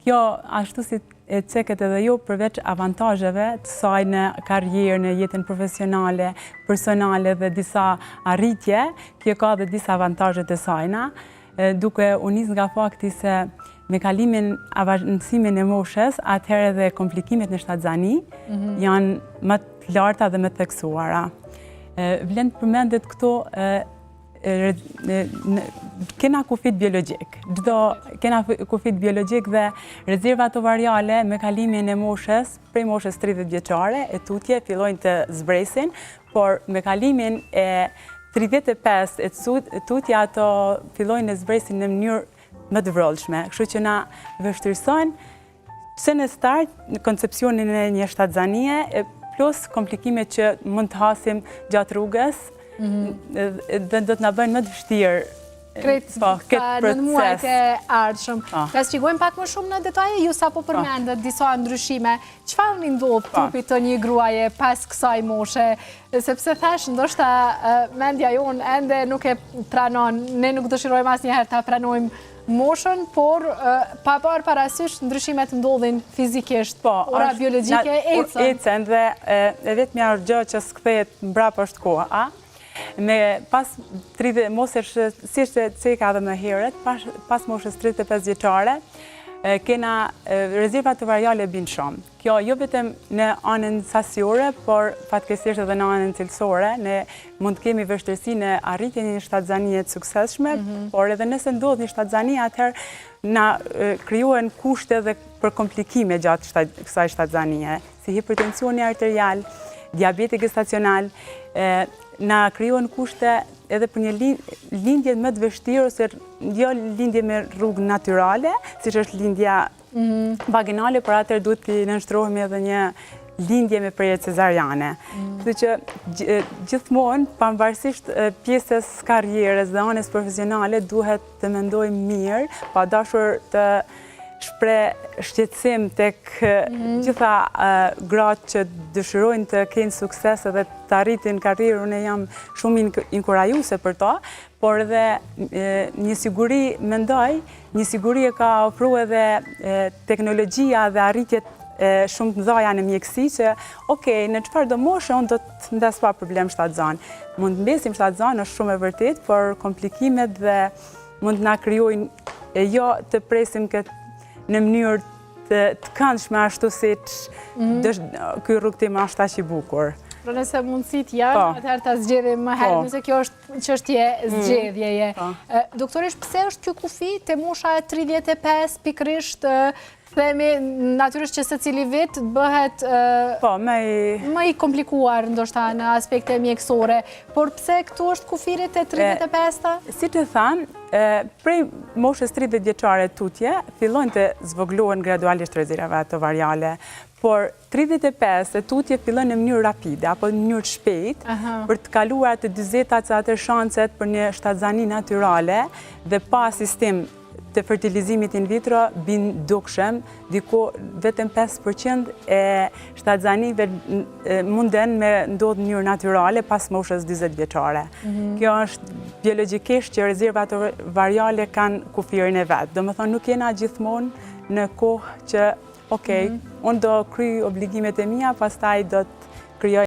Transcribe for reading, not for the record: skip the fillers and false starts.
kjo ashtu si e ceket edhe jo përveç avantajeve të saj në karrierë, në jetën profesionale, personale dhe disa arritje, kjo ka dhe disa avantajet e sajna, duke u nis nga fakti se me kalimin avancimin e moshës, atëherë dhe komplikimet në shtatzani janë më të larta dhe më të theksuara. Vlen të përmendet këto kena kufit biologjik. Kena kufit biologjik dhe rezervat ovariale me kalimin e moshës, prej moshës 30 vjeçare, e tutje fillojnë të zbresin, por me kalimin e 35 e tutje ato fillojnë të zbresin në mënyrë më të vrollshme. Kështu që na vështirësojnë se në start në koncepcionin e një shtatzanie, plus komplikimet që mund të hasim gjatë rrugës, dhe do të na bëjnë më të vështirë këtë në muajt e ardhshëm. Ta shqigojmë pak më shumë në detaje, ju sa po përmendet disa ndryshime. Çfarë një ndodh trupit të një gruaje pas kësaj moshe? Sepse thash, ndoshta mendja jonë ende nuk e pranon, ne nuk dëshirojmë asnjëherë ta pranojmë moshën, por pa parë parasysh ndryshimet ndodhin fizikisht, ora biologjike ecën dhe vetmja gjë që s'kthehet mbrapa është koha. Me pas 30 moshësh, si është ceka edhe më herët, pas moshës 35 vjeçare, kena rezervat ovariale bin shumë. Kjo jo vetëm në anën sasiore, por fatkeqësisht edhe në anën cilësore, ne mund të kemi vështirësi në arritjen e një shtatzanie të suksesshme, por edhe nëse ndodh një shtatzanie, atëherë na krijohen kushte dhe për komplikime gjatë kësaj shtatzanie, si hipertensioni arterial, diabeti gestacional, na krijohen kushte edhe për një lindje më të vështirë, ose jo lindje me rrugë natyrale, siç është lindja vaginale, por atëherë duhet të nënshtrohemi edhe një lindje me preje cezariane. Kështu që gjithmonë, pavarësisht pjesës karrierës dhe anës profesionale, duhet të mendojmë mirë, pa dashur të shpreh shqetësim tek gjitha gratë që dëshirojnë të kenë sukses edhe të arritin karrierën. Unë jam shumë inkurajuese për to, por edhe një siguri mendoj, një siguri e ka ofruar edhe teknologjia dhe arritjet shumë të mëdha në mjekësi, që në çfarëdo moshe unë do të ndes pa problem shtatzan. Mund të mbesim shtatzan, është shumë e vërtet, por komplikimet dhe mund të na krijojnë jo të presim këtë në mënyrë të këndshme, ashtu siç ky rrugtim është aq i bukur. Por nëse mundësit janë, atëherë ta zgjedhim më herët, nëse kjo është çështje zgjedhjeje. Doktoresh, pse është ky kufi te mosha e 35 pikërisht, themi natyrisht që secili vit bëhet më i komplikuar ndoshta në aspekte mjekësore, por pse këtu është kufiri te 35-ta? Siç e tham, prej moshës 30 vjeçare tutje fillojnë të zvoglohen gradualisht rezervat ovariale, por 35 tutje fillojnë në mënyrë rapide apo në mënyrë shpejt, për të kaluar të 40 atë shanset për një shtatzani natyrale dhe pa sistem të fertilizimit in vitro bin dukshëm, vetëm 5% e shtatzanive munden me ndodhë në mënyrë natyrale pas moshës 40 vjeçare. Kjo është biologjikisht që rezervat ovariale kanë kufirin e vet. Domethënë nuk jena gjithmonë në kohë që unë do kryj obligimet e mia, pastaj do të krijoj